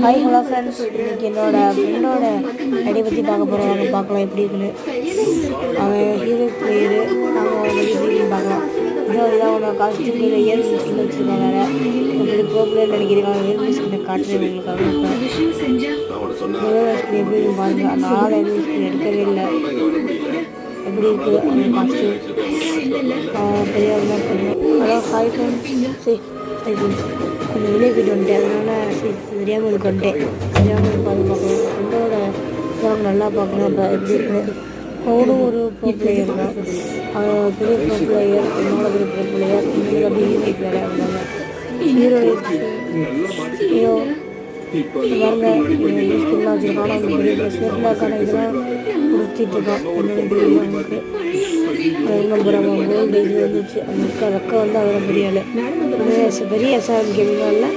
Hi hello friends, இன்றைக்கி என்னோடய ஃப்ரெண்டோட ஐடியை பற்றி பார்க்க போகிறோம். அவங்க பார்க்கலாம் எப்படி இருக்குன்னு. அவன் ஹீரோ பிளேயரு. நாங்கள் அவனை பற்றி எப்படி இருக்குன்னு பார்க்கலாம். இதான் அவனோட காஸ்டியூம் கையில் இயர் மிஸ்கின் வச்சுருக்கான். வேறு உங்களுக்கு ப்ரோ பிளேயர் நினைக்கிறீங்க. அவன் இயர் மிஸ்கினை காட்டுறேன் உங்களுக்காக. இப்போ எப்படி பாருங்கள். அந்த ஆள் இயர் மிஸ்கின் எடுக்கவே இல்லை. எப்படி இருக்குது அந்த காஸ்டியூம்? தெரியாமல் தான் பண்ணுவேன். அதான் ஹாய் ஃப்ரெண்ட்ஸ். சரி கொஞ்சம் வெளியே போய்ட்டு வந்துட்டேன். அதனால் சரி தெரியாமல் எனக்கு வந்துட்டேன். தெரியாமல் பார்க்கலாம். ஃப்ரெண்டோட சாங் நல்லா பார்க்கணும். அப்போ எப்படி இருக்குது. அவனும் ஒரு ப்ரோ பிளேயர் தான். அவன் பெரிய ப்ரோ பிளேயர், என்னோட பெரிய ப்ரோ பிளேயர். இன்னொரு அப்படி ஹீரோக்கு வேறு இருந்தாங்க. ஹீரோ பாருங்க ஸ்கின்லாம் வச்சுருக்கான். அவங்க பெரிய ஸ்வெட்லாக்கான இதெல்லாம் கொடுத்துட்ருக்கான். என்னோட பெரிய அவங்களுக்கு நம்பர் அவன் கோல்டு இது வந்துச்சு. அந்த ரெக்கை வந்து அதெல்லாம் பெரிய பெரிய எஸ்ஆர் கேமிங்கால